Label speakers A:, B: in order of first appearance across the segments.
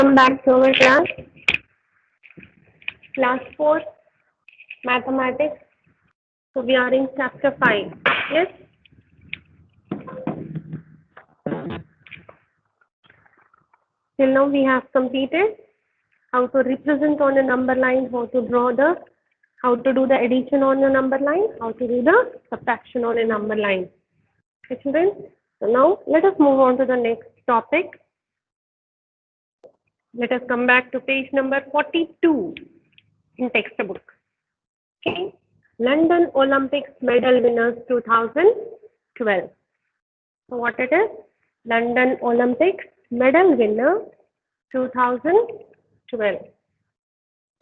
A: Welcome back to our class. Class 4, Mathematics. So we are in chapter 5. Yes? Till now we have completed how to represent on a number line, how to do the addition on a number line, how to do the subtraction on a number line. Okay, children? So now let us move on to the next topic. Let us come back to page number 42 in textbook. Okay. London Olympics medal winners 2012. So what it is? London Olympics medal winner 2012.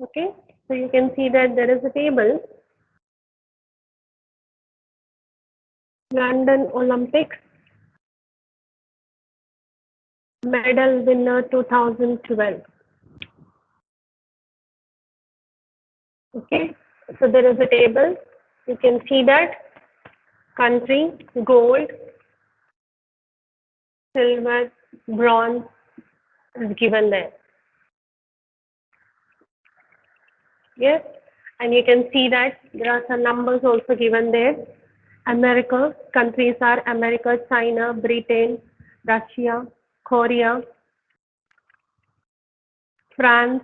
A: Okay. So you can see that there is a table. London Olympics medal winner 2012. Okay. So there is a table. You can see that country, gold, silver, bronze is given there. Yes, and you can see that there are some numbers also given there. America, countries are America, China, Britain, Russia, Korea, France,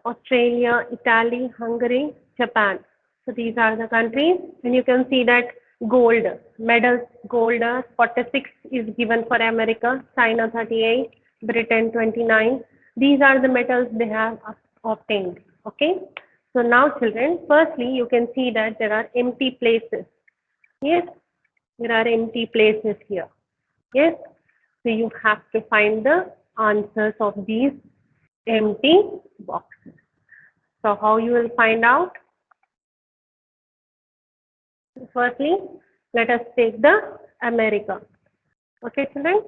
A: Australia, Italy, Hungary, Japan. So these are the countries, and you can see that gold medals, gold 46 is given for America, China 38, Britain 29. These are the medals they have obtained. Okay. So now children, firstly you can see that there are empty places. Yes, there are empty places here. Yes, so you have to find the answers of these empty boxes. So how you will find out? Firstly, let us take the America. Okay, children?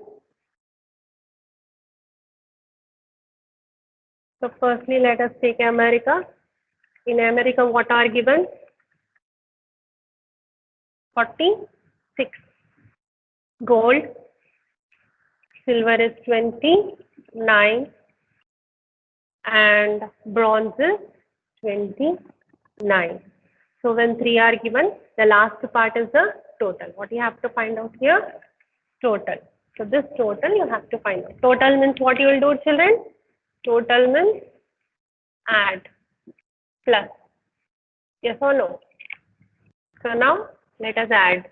A: So firstly, let us take America. In America, what are given? 46. Gold. Silver is 29. And bronze is 29. So when 3 are given, the last part is the total. What you have to find out here? Total. So this total you have to find out. Total means what you will do, children? Total means add, plus. Yes or no? So now let us add.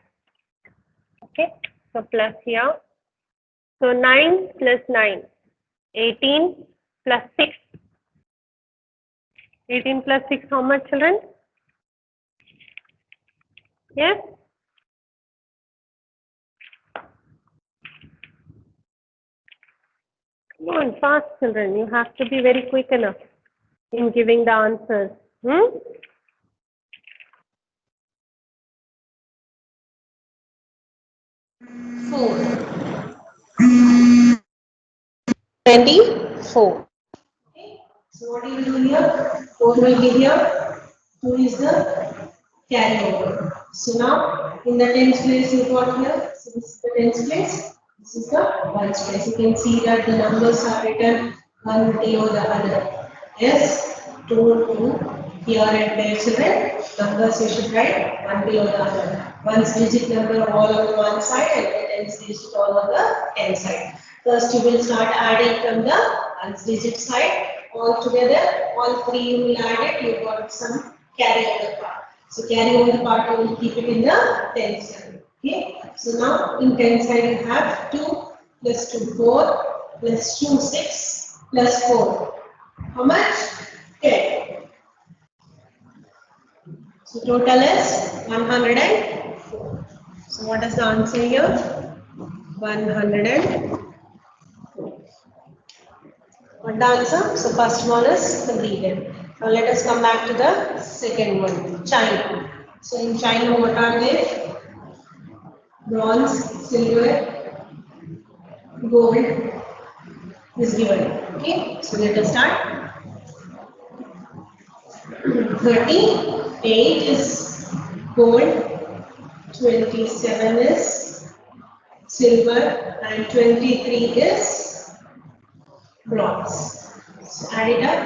A: Okay. So plus here. So 9 plus 9. 18 plus 6. 18 plus 6, how much, children? Yes? Come on, fast, children. You have to be very quick enough in giving the answers. 24. Okay. So what do you do here? 4 will be here. 2 is the carryover. So now in the tens place you got here. So this is the tens place. This is the ones place. You can see that the numbers are written one below the other. Yes. 2, 2. Here and there, children. Numbers you should write one below the other. One's digit number all on one side and the tens digit all on the tens side. First you will start adding from the ones digit side. All together, all 3 you will add it. You got some carry over part. So carry over part you will keep it in the tens side. Okay. So now in tens side you have 2 plus 2 4 plus 2 6 plus 4. How much? 10. So total is 104. So what is the answer here? 104. What the answer? So first one is completed. Now let us come back to the second one, China. So in China, what are they? Bronze, silver, gold is given. Okay, so let us start. 38 is gold, 27 is silver, and 23 is bronze. So add it up.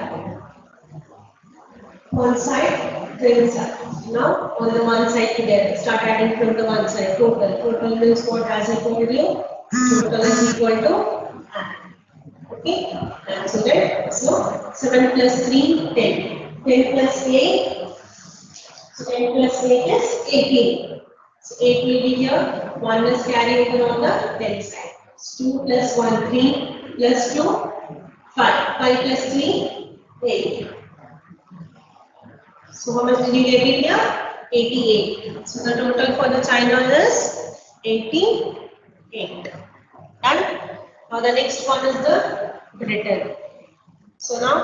A: One side, then side. Now on the one side together. Start adding from the one side. Total. Total means what? As I told you, total is equal to add. Okay. Answer it. So 7 plus 3, 10. 10 plus 8. So 10 plus 8 is 18. So 8 will be here. 1 is carried over on the 10 side. So 2 plus 1, 3 plus 2, 5. 5 plus 3, 8. So how much did you get it here? 88. So the total for the China is 88. Done. Now the next one is the Britain. So now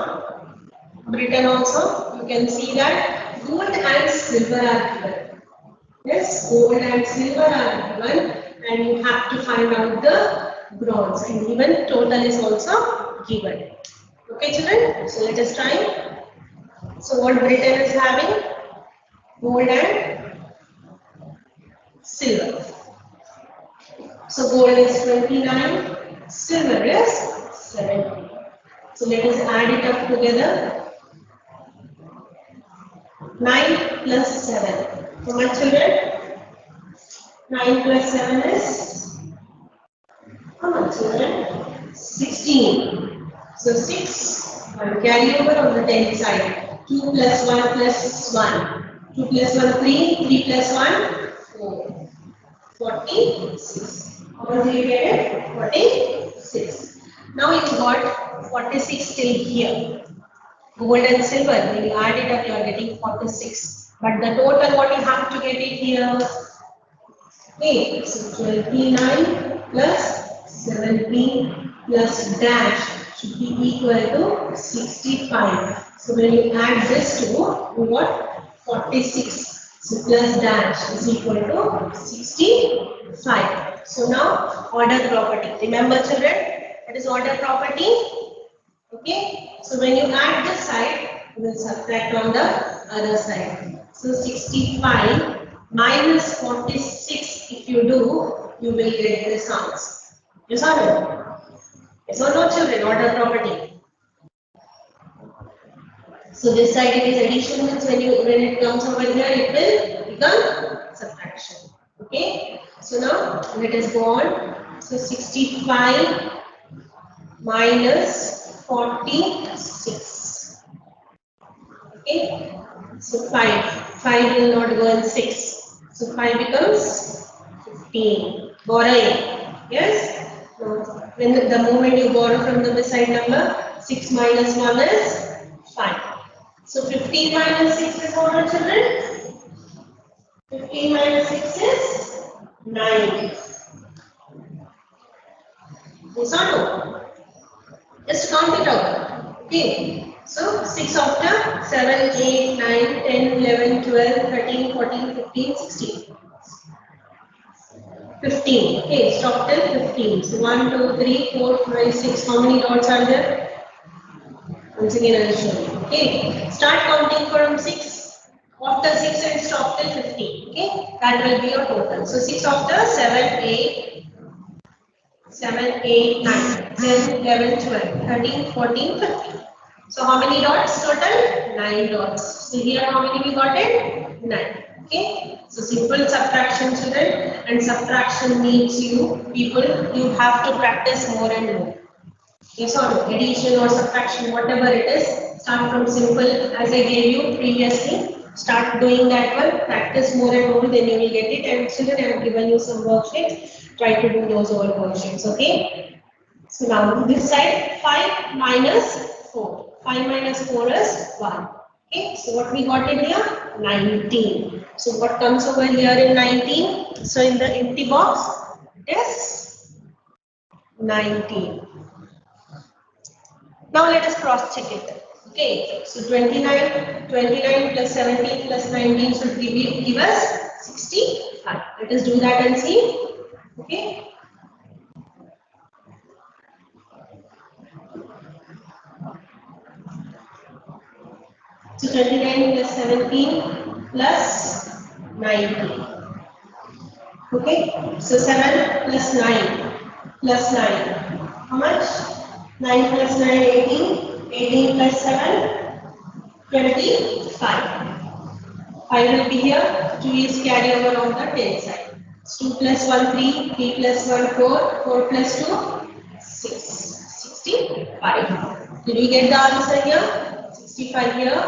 A: Britain also you can see that gold and silver are given. Yes, gold and silver are given, and you have to find out the bronze, and even total is also given. Okay, children. So let us try. So what Britain is having? Gold and silver. So gold is 29, silver is 70. So let us add it up together. 9 plus 7. How much, children? 9 plus 7 is how much, children? 16. So 6 and carry over on the 10th side. 2 plus 1 plus 1. 2 plus 1, 3. 3 plus 1, 4. 46. How much do you get it? 46. Now you got 46 till here. Gold and silver, when you add it up, you are getting 46. But the total, what you have to get it here? 8. So 29 plus 17 plus dash should be equal to 65. So when you add this two, you got 46. So plus dash is equal to 65. So now order property. Remember, children, what is order property? Okay. So when you add this side, you will subtract on the other side. So 65 minus 46, if you do, you will get this answer. Yes or no? Yes or no, children? Order property. So this side it is addition, means when it comes over here, it will become subtraction. Okay. So now let us go on. So 65 minus 46. Okay. So 5 will not go in 6. So 5 becomes 15. Borrowing. Yes. Now, when the moment you borrow from the beside number, 6 minus 1 is 5. So 15 minus 6 is how much, children? 15 minus 6 is 9. Yes or no? Just count it out. Okay. So 6 after 7, 8, 9, 10, 11, 12, 13, 14, 15, 16. 15. Okay, stop till 15. So 1, 2, 3, 4, 5, 6. How many dots are there? Once again, I will show you. Okay. Start counting from 6. After 6 and stop till 15. Okay. That will be your total. So 6 after 7, 8, 9, 10, 11, 12, 13, 14, 15. So how many dots total? 9 dots. So here how many we got it? 9. Okay. So simple subtraction, children, and subtraction needs you have to practice more and more. Yes or no? Addition or subtraction, whatever it is, start from simple as I gave you previously. Start doing that one, practice more and more, then you will get it. And children, I have given you some worksheets. Try to do those all worksheets, okay? So now this side, 5 minus 4. 5 minus 4 is 1. Okay, so what we got in here? 19. So what comes over here in 19? So in the empty box, it is 19. Now let us cross check it. Okay, so 29 plus 17 plus 19 should give us 65. Let us do that and see. Okay. So 29 plus 17 plus 19. Okay, so 7 plus 9 plus 9. How much? 9 plus 9, 18. 18 plus 7, 25. 5 will be here, 2 is carry over on the 10 side. 2 plus 1, 3, 3 plus 1, 4, 4 plus 2, 6, 65. Did we get the answer here? 65 here,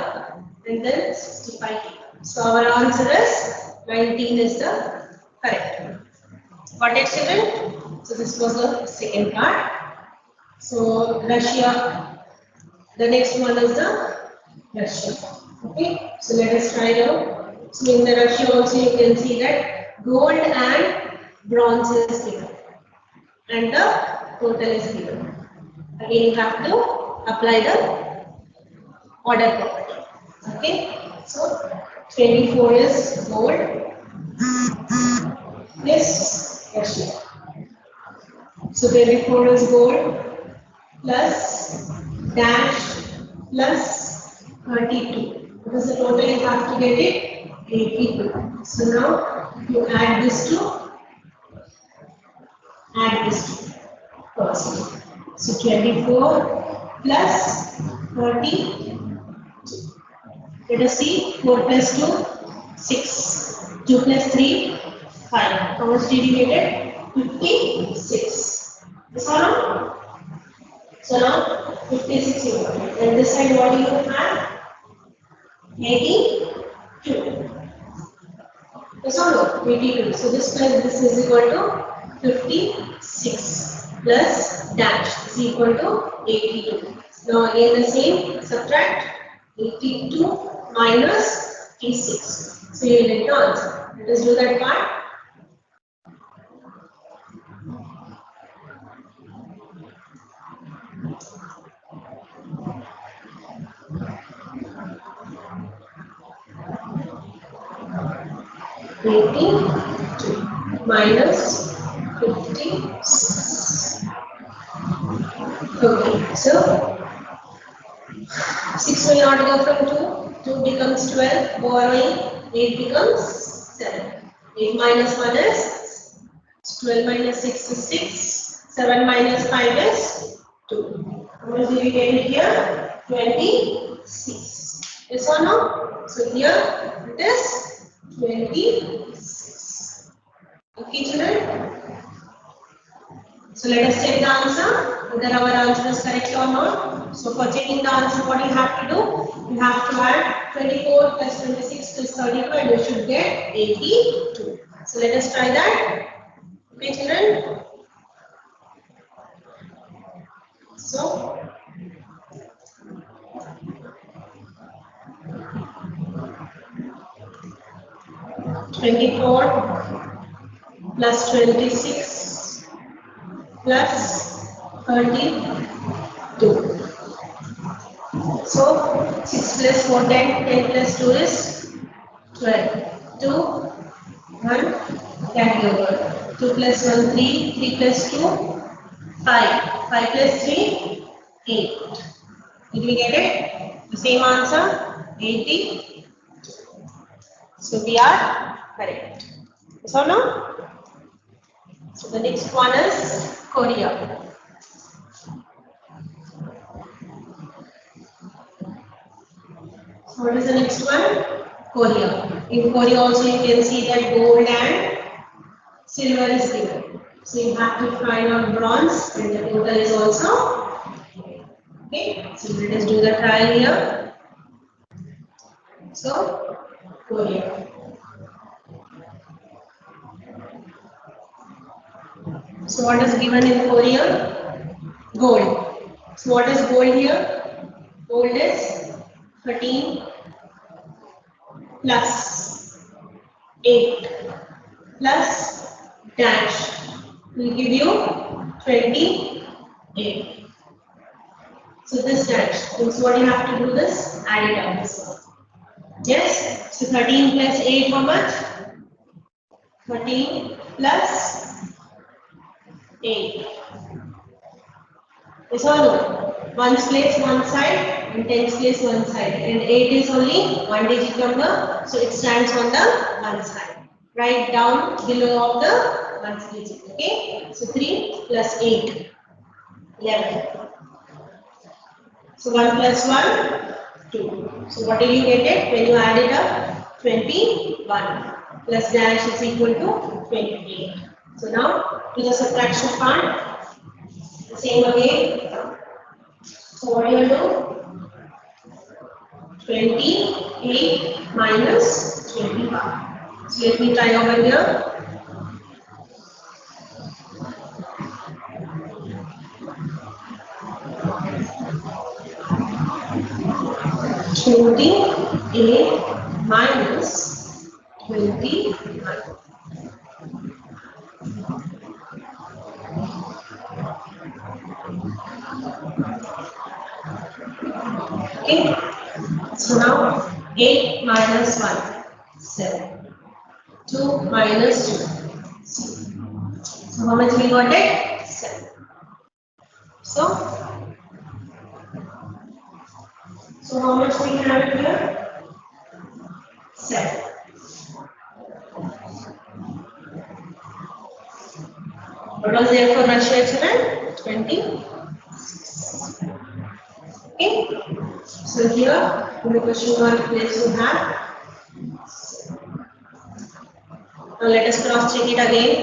A: and then 65 here. So our answer is 19 is the correct one. Got it, children? So this was the second part. So Russia, the next one is the Russia. Okay, so let us try now. So in the Russia also you can see that gold and bronze is given and the total is given. Again you have to apply the order property. Okay, so 24 is gold. This Russia. So 24 is gold plus dash plus 32. Because the total you have to get it 82. So now you add this to first. So 24 plus 30. Let us see 4 plus 2, 6. 2 plus 3, 5. How much did you get it? 56. This one now? So now 56 you got it. And this side what do you have? 82. Yes or no? 82. So this plus this is equal to 56 plus dash is equal to 82. Now again the same, subtract 82 minus 56. So you will get the answer. Let us do that part. Minus 56. Okay, so 6 will not go from 2. 2 becomes 12. Borrowing 8 becomes 7. 8 minus 1 is 12 minus 6 is 6. 7 minus 5 is 2. How much did we get it here? 26. Yes or no? So here it is 26. Okay, children? So let us check the answer, whether our answer is correct or not. So for checking the answer, what you have to do? You have to add 24 plus 26 plus 32 and you should get 82. So let us try that. Okay, children? So 24 plus 26 plus 32. So 6 plus 4, 10, 10 plus 2 is 12. 2, 1, carry over. 2 plus 1, 3, 3 plus 2, 5. 5 plus 3, 8. Did we get it? The same answer, 80. So we are correct. Yes or no? So the next one is Korea. So what is the next one? Korea. In Korea also you can see that gold and silver is given. So you have to find out bronze and the total is also. Okay. So let us do the trial here. So Korea. So what is given in Korea? Gold. So what is gold here? Gold is 13 plus 8 plus dash will give you 28. So this dash means what you have to do this, add it up this one. Yes, so 13 plus 8 how much? 13 plus 8. Yes or no? 1's place one side and 10's place one side, and 8 is only one digit number, so it stands on the one side. Write down below of the one digit. Okay, so 3 plus 8, 11. So 1 plus 1, 2. So what do you get it when you add it up? 21 plus dash is equal to 28. So now to the subtraction part, the same again. So what do you do? 28 minus 21. So let me try over here. 28 minus 21. Okay. So now 8 minus 1, 7. 2 minus 2. So how much we got it? 7. So how much we have it here? 7. What was there for Russia, children? 20. Okay. So here in the question mark place you have. Now let us cross check it again.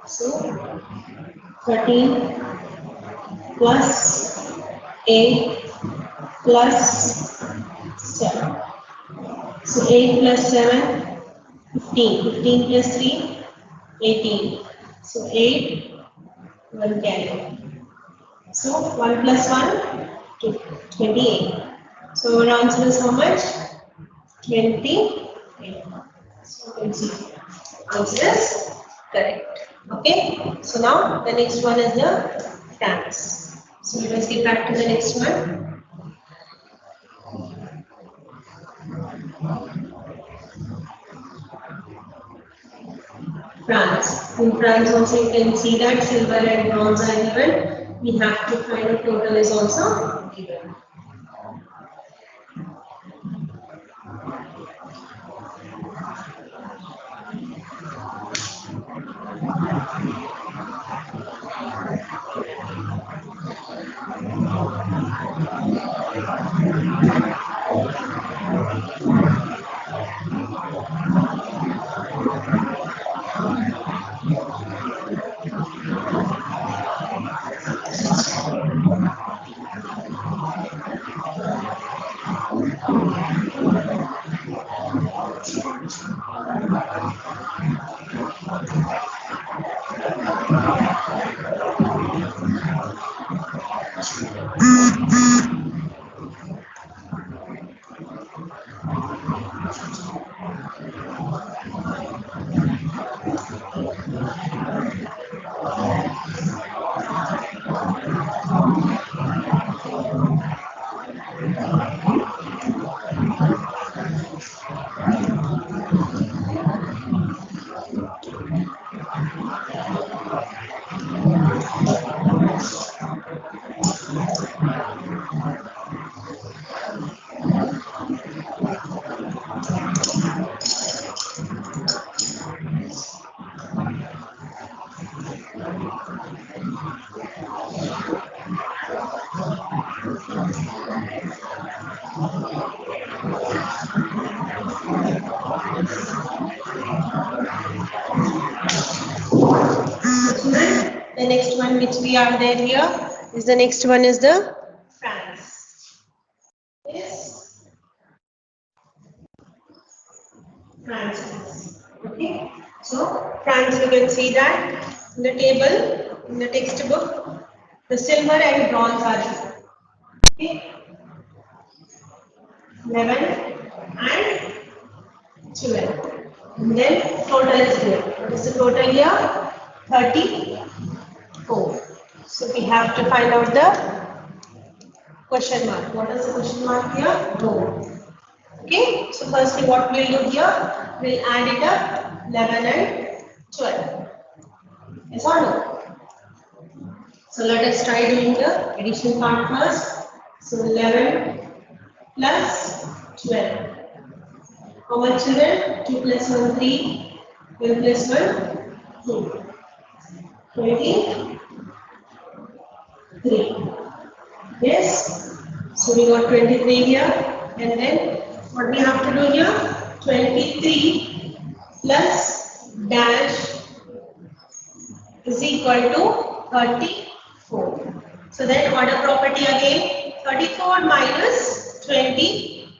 A: So 13 plus 8 plus 7. So 8 plus 7, 15. 15 plus 3, 18. So 8, 1 carry. So 1 plus 1, 2, 28. So our answer is how much? 28. So you can see answer is correct. Okay. So now the next one is the France. So let us get back to the next one. France. In France also you can see that silver and bronze are given. We have to find a total is also given. The next one which we are there here is the next one is the France. Yes. France. Okay. So France, you can see that in the table, in the textbook, the silver and bronze are given. Okay. 11 and 12. And then total is here. What is the total here? 34. So we have to find out the question mark. What is the question mark here? No. Okay. So firstly, what we'll do here? We'll add it up 11 and 12. Yes or no? So let us try doing the addition part first. So 11 plus 12. How much children? 2 plus 1, 3. 12 plus 1, 2. 23. Yes. So we got 23 here. And then what we have to do here? 23 plus dash is equal to 34. So then order property again, 34 minus 23.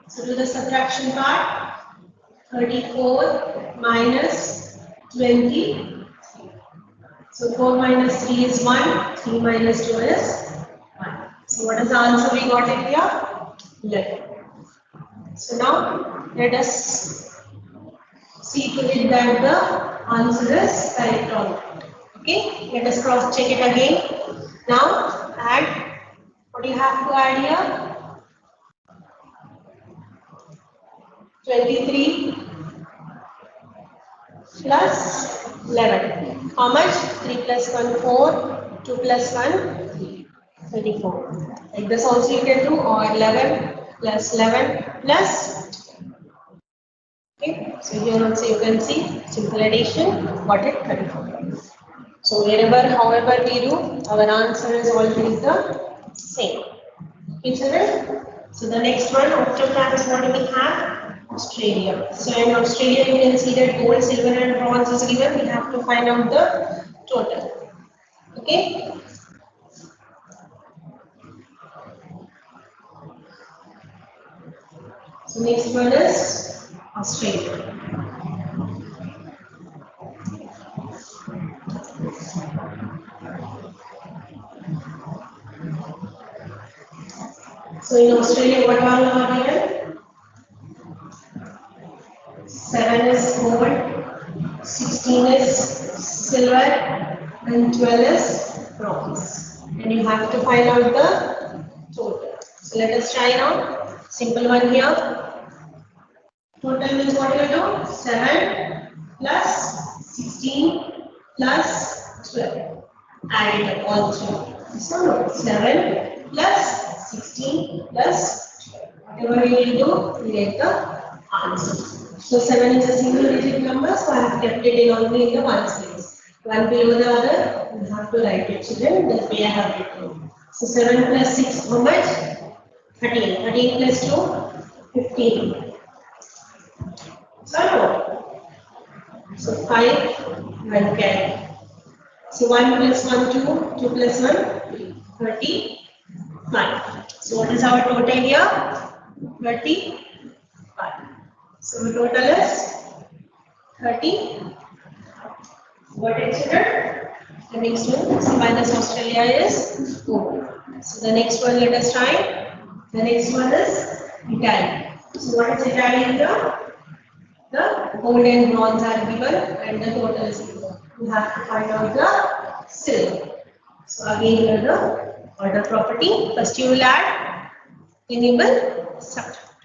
A: So do the subtraction part, 34 minus 20. So 4 minus 3 is 1, 3 minus 2 is 1. So what is the answer we got in here? 11. So now let us see to it that the answer is correct or not. Okay, let us cross check it again. Now add, what do you have to add here? 23 plus 11. How much? 3 plus 1, 4. 2 plus 1, 3. 34. Like this also you can do, or 11 plus 11 plus. Okay, so here also you can see simple addition, got it 34. So wherever, however we do, our answer is always the same. Okay, children? So the next one, after France, what do we have? Australia. So in Australia, you can see that gold, silver, and bronze is given. We have to find out the total. Okay. So next one is Australia. So in Australia, what all are given? 7 is gold, 16 is silver, and 12 is bronze. And you have to find out the total. So let us try now. Simple one here. Total means what you do? 7 plus 16 plus 12. Add it up all three. So 7 plus 16 plus 12. Whatever you will do, you get the answer. So 7 is a single digit number, so I have kept it in only in the ones place. One below the other, you have to write it. Children, that way I have written. So 7 plus 6, how much? 13. 13 plus 2, 15. So 5, 1 carry. So 1 plus 1, 2, 2 plus 1, 35. So what is our total here? 35. So the total is 30. What is it? The next one, so minus Australia is 4. So the next one, let us try. The next one is Italy. So what is Italy here? The gold and bronze are given and the total is given. You have to find out the silver. So again here the order property. First you will add, then you will subtract.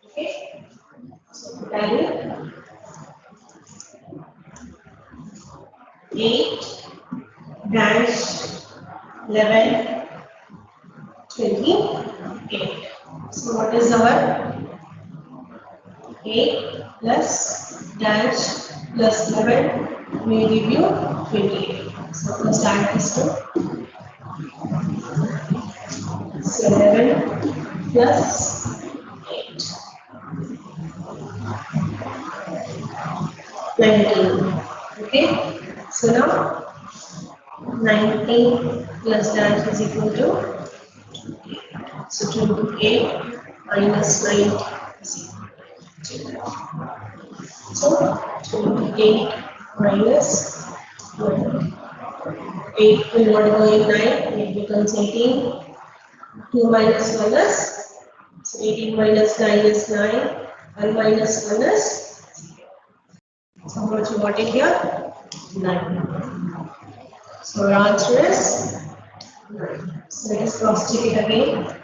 A: Okay. So value 8 dash 11 28. So what is our 8 plus dash plus 11 may give you 28. So first add this to 11 plus 8. 19. Okay. So now 19 plus dash is equal to 28. So 28 minus 9 is equal to 2. So 28 minus 1. 8 will not go in 9, it becomes 18. 2 minus 1 is, so 18 minus 9 is 9. 1 minus 1 is, so how much you got it here? 9. So our answer is 9. So let us cross check it again.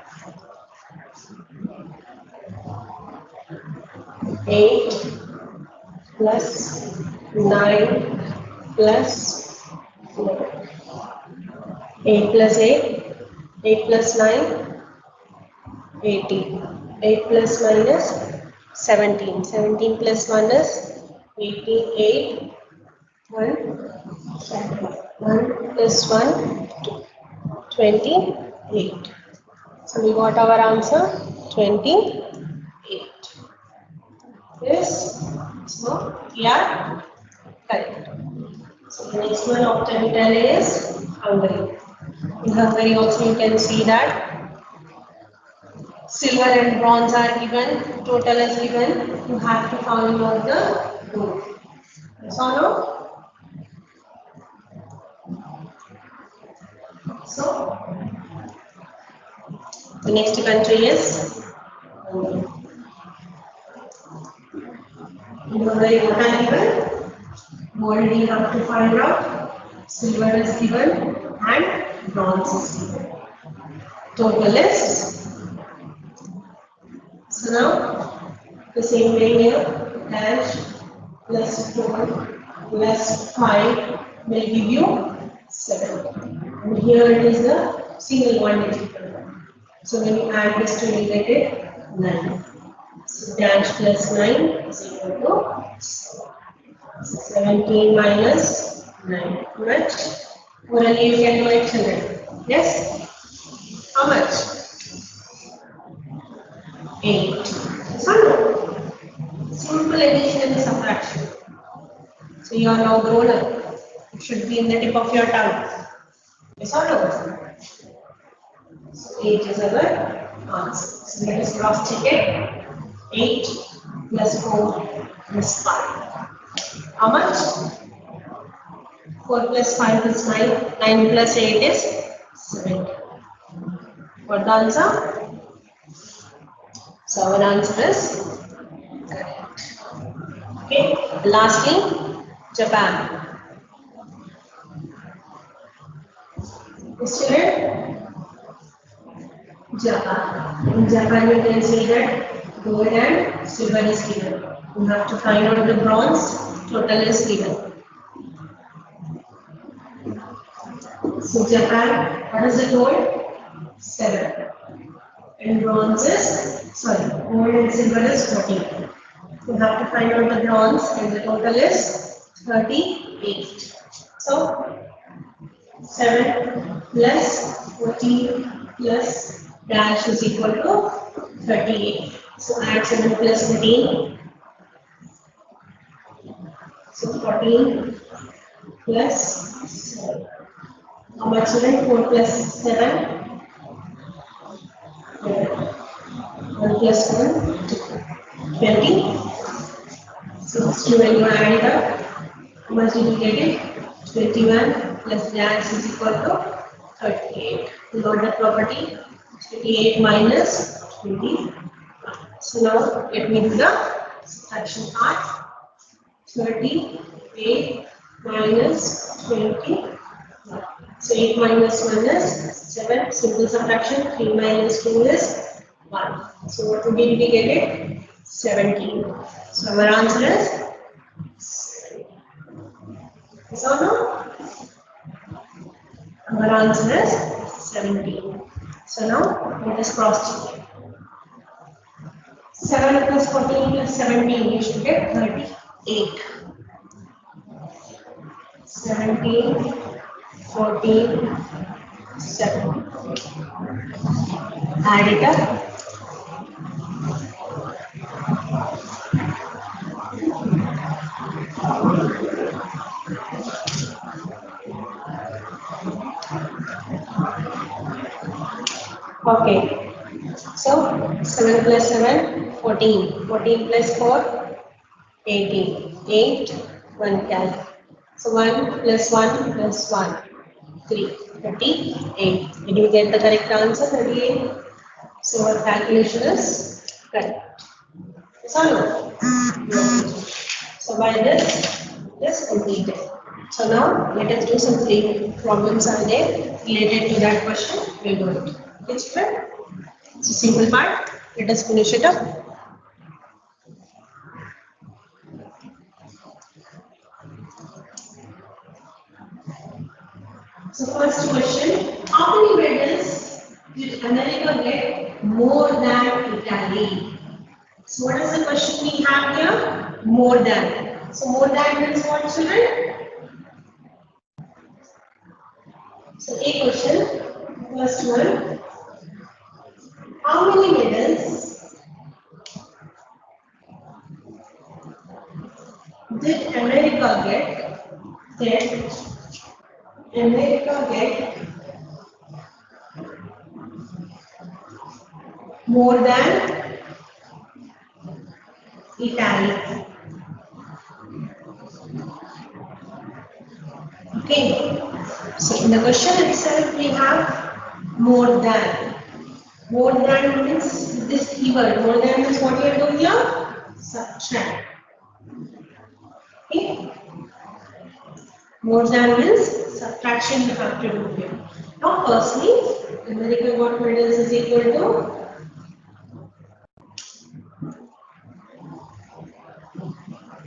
A: 8 plus 9 plus 4. 8 plus 8, 8 plus 9, 18. 8 plus 9 is 17. 17 plus 1 is 88. 1, 1 plus 1, 28. So we got our answer 28. Yes. So we are correct. So the next one octavital is Hungary. In Hungary also you can see that silver and bronze are given, total is given. You have to find out the gold. Yes or no? So the next country is Hungary. What are given? Gold we have to find out. Silver is given and bronze is given. Total is. So now the same way here, dash plus 4 plus 5 will give you 7. And here it is the single one digit number. So when you add this two, you get it 9. So dash plus 9 is equal to 17 minus 9. Much? Orally you can do it children. Yes? How much? 8. So no. Simple addition and subtraction. So you are now grown up. It should be in the tip of your tongue. Yes or no? So 8 is our answer. So let us cross check it. 8 plus 4 plus 5. How much? 4 plus 5 is 9. 9 plus 8 is 7. What the answer? So our answer is correct. Okay. Lastly, Japan. Student, Japan. In Japan, you can see that gold and silver is given. You have to find out the bronze. Total is given. So Japan, what is the gold? 7. And bronze is, sorry, gold and silver is 14. You have to find out the bronze and the total is 38. So 7 plus 14 plus dash is equal to 38. So add 7 plus 14. So 14 plus 7. How much is it? 4 plus 7. 1 plus 1, 20. So when you add it up, how much did you get it? 21 plus dash is equal to 38. We got the property 38 minus 20. So now let me do the subtraction part. 38 minus 20. So 8 minus 1 is 7. Simple subtraction. 3 minus 2 is 1. So what did we get it? 17. So our answer is 7. Yes or no? Our answer is 17. So now let us cross check. 7 plus 14 plus 17, you should get 38. 17, 14, 7. Add it up. Okay. So 7 plus 7, 14. 14 plus 4, 18. 8, 1 cal. So 1 plus 1 plus 1, 3. 38. Did you get the correct answer? 38. So our calculation is correct. Yes or no? Yes. So by this completed. So now let us do some three problems are there related to that question. We'll do it. Okay, children? So simple part. Let us finish it up. So first question, how many medals did America get more than Italy? So what is the question we have here? More than. So more than means what, children? So a question, first one, how many medals did America get more than Italy? Okay, so in the question itself we have more than. More than means this keyword, more than means what we are doing here? Subtract. Okay, more than means subtraction you have to do here. Now firstly, America got medals is equal to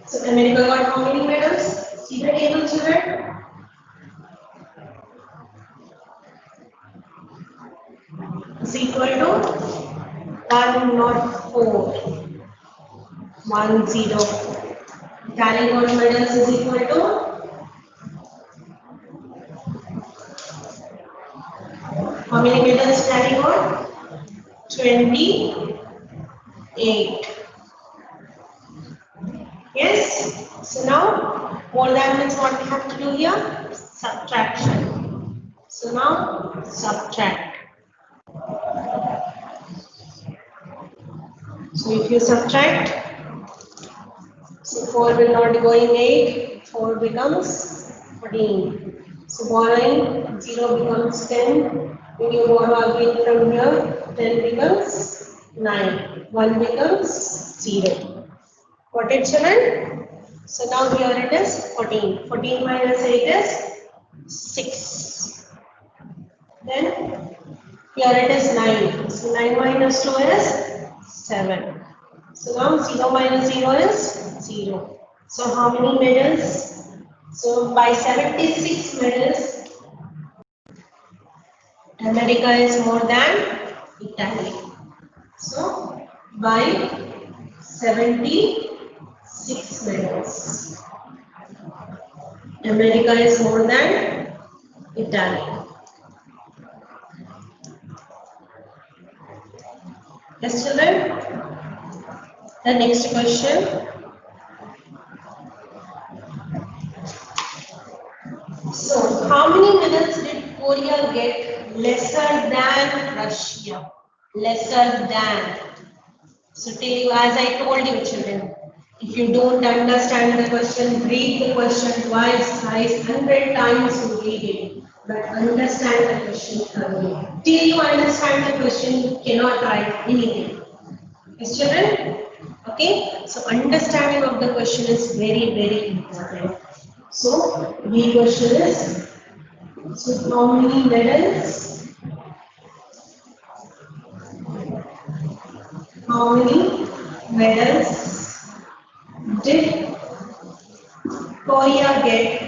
A: so America got how many medals? See the table children? Is equal to 104. 10. Italy got medals is equal to how many medals Italy got? 28. Yes. So now more than means what we have to do here? Subtraction. So now subtract. So if you subtract, so 4 will not go in 8, 4 becomes 14. So borrowing 0 becomes 10. When you borrow again from here, 10 becomes 9. 1 becomes 0. Got it, children? So now here it is 14. 14 minus 8 is 6. Then here it is 9. So 9 minus 2 is 7. So now 0 minus 0 is 0. So how many medals? So by 76 medals, America is more than Italy. So by 76 medals, America is more than Italy. Yes, children? The next question. So, how many medals did Korea get lesser than Russia? Lesser than. So, tell you as I told you, children, if you don't understand the question, read the question twice, thrice, 100 times you read it. But understand the question thoroughly. Till you understand the question, you cannot write anything. Yes, children? Okay, so understanding of the question is very, very important. So, the question is, so how many medals? How many medals did Korea get?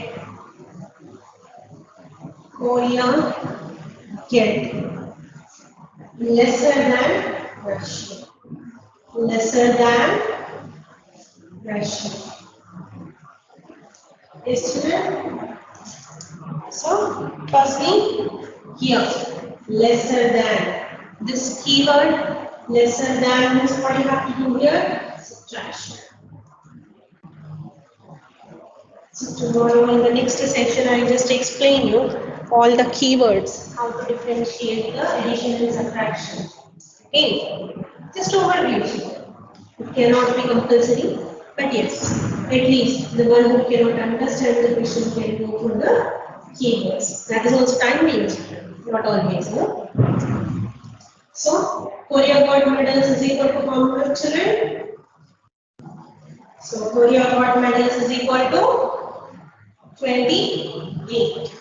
A: Korea get lesser than Russia. Lesser than Russia. Yes, children? So, firstly, here, lesser than. This keyword, lesser than, means what you have to do here? Subtraction. So, tomorrow in the next section, I just explain you all the keywords, how to differentiate the addition and subtraction. Okay, just overview. It cannot be compulsory, but yes, at least the one who cannot understand the question can go through the keywords. That is also time based, not always, no? So, Korea got medals is equal to how much, children? So, Korea got medals is equal to 28.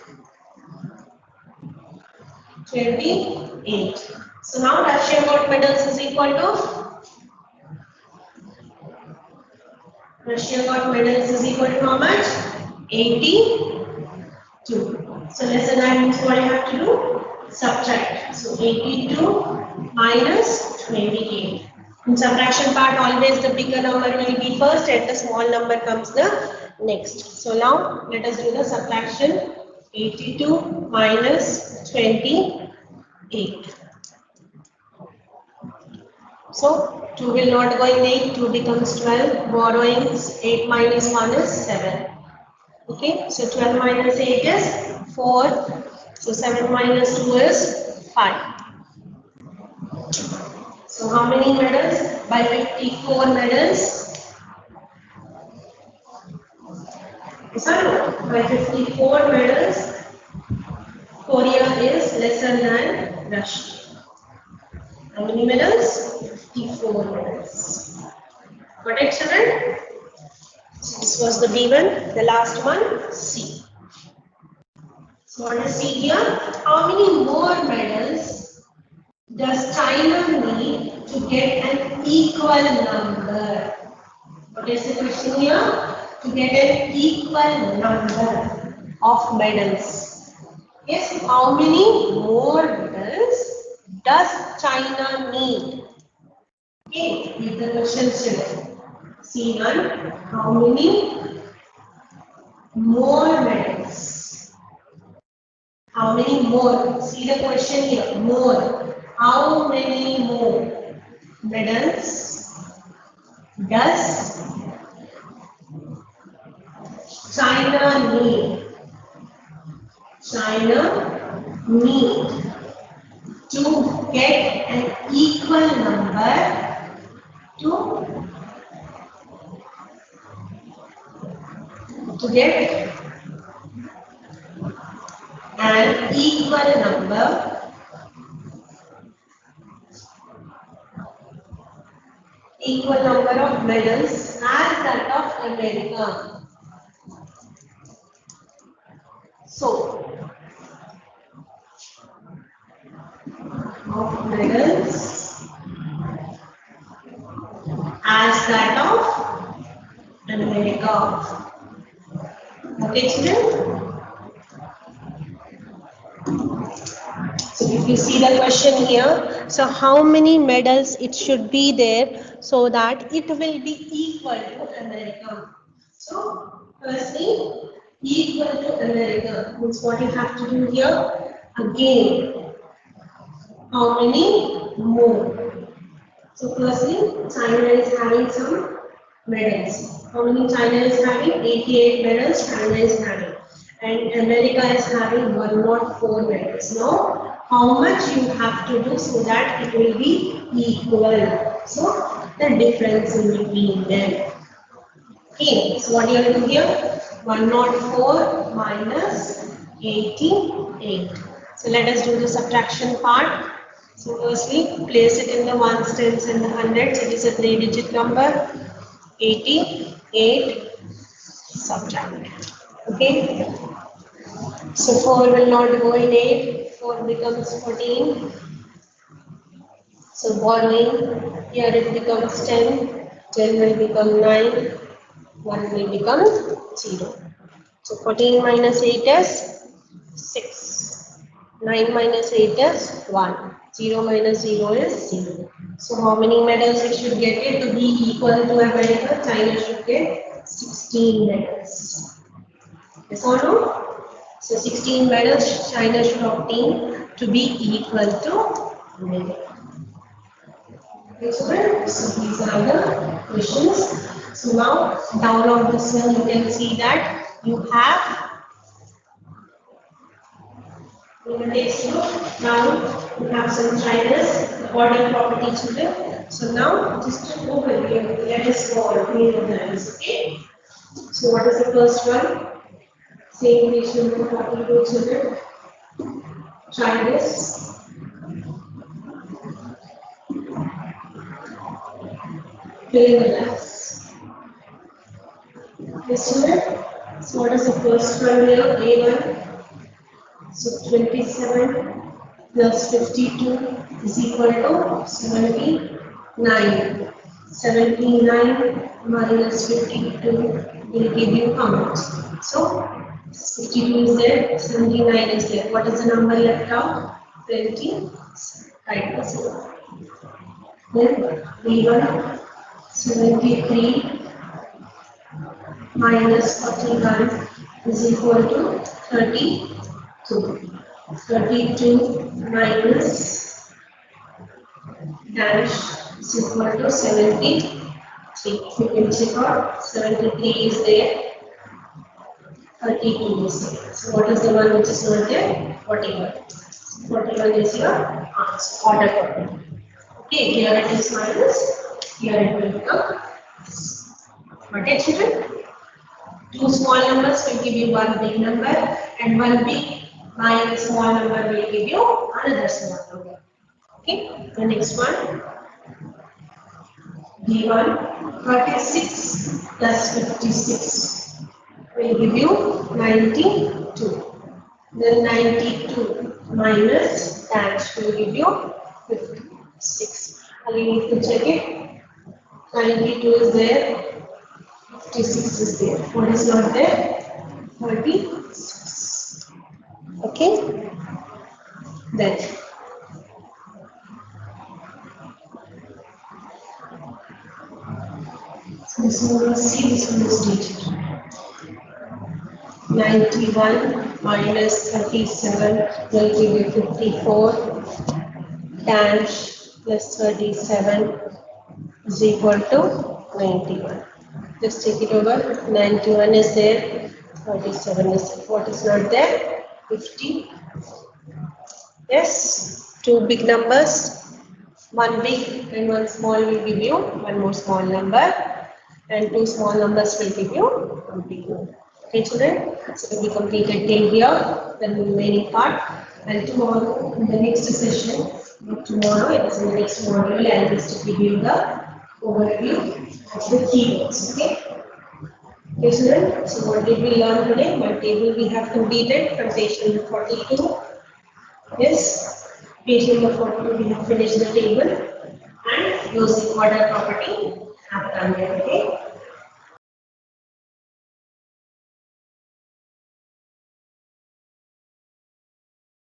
A: 28. So, now Russia got medals is equal to Russia got medals is equal to how much? 82. So lesser than means what I have to do? Subtract. So 82 minus 28. In subtraction part, always the bigger number will be first and the small number comes the next. So now let us do the subtraction. 82 minus 28. So 2 will not go in 8, 2 becomes 12. Borrowings, 8 minus 1 is 7. Okay, so 12 minus 8 is 4. So 7 minus 2 is 5. So how many medals? By 54 medals. Yes or no? By 54 medals, Korea is lesser than Russia. How many medals? 54 medals. Got it, children? So this was the B1. The last one, C. So what is C here? How many more medals does China need to get an equal number? What is the question here? To get an equal number of medals. Yes, how many more medals does China need? Okay, read the question children. C1, how many more medals? How many more? See the question here, more. How many more medals does China need? China need to get an equal number to get an equal number of medals as that of America. So, of medals as that of America. Okay, children? So if you see the question here, so how many medals it should be there so that it will be equal to America. So firstly, equal to America means what you have to do here again. How many more? So firstly, China is having some medals. How many China is having? 88 medals China is having. And America is having 104 medals. Now, how much you have to do so that it will be equal? So, the difference in between them. Okay, so what you have to do here? 104 minus 88. So, let us do the subtraction part. So firstly, place it in the ones, tens and the hundreds. It is a 3-digit number. 88 subtract. Okay. So 4 will not go in 8. 4 becomes 14. So borrowing, here it becomes 10. 10 will become 9. 1 will become 0. So 14 minus 8 is 6. 9 minus 8 is 1. 0 minus 0 is 0. So how many medals it should get it to be equal to America? China should get 16 medals. Yes or no? So 16 medals China should obtain to be equal to America. Okay, so these are the questions. So now down on this one you can see that you have now we have some China's order property children. So now just to go with you, let us solve any of them. Okay. So what is the first one? Same ratio to 42 children. Try this. Fill in the blanks. Yes, children. So what is the first one here? A1. So 27 plus 52 is equal to 79. 79 minus 52 will give you how much? So 52 is there, 79 is there. What is the number left out? 20. Right, then B1 73 minus 41 is equal to 32. 32 minus dash is equal to 73. You can check out 73 is there, 32 is there. So what is the one which is not there? 41. 41 is your answer, order 41. Okay, here it is minus, here it will become. Okay, children? Two small numbers will give you one big number, and one big minus small number will give you another small number. Okay, the next one. Given 36 plus 56 will give you 92. Then 92 minus dash will give you 56. Again, you need to check it. 92 is there, 56 is there. What is not there? 36. Okay? Then so this one is C, this one is D. 91 minus 37 will give you 54. Dash plus 37 is equal to 91. Just take it over. 91 is there, 37 is there. What is not there? 50. Yes, two big numbers. One big and one small will give you one more small number, and two small numbers will give you one big number. Okay, children, so we completed till here, the remaining part, and tomorrow in the next session, not tomorrow, it is in the next module, I will just give you the overview of the keywords. Okay, okay, children, so what did we learn today? One table we have completed from page number 42. Yes, page number 42 we have finished the table, and using order property have done it. Okay.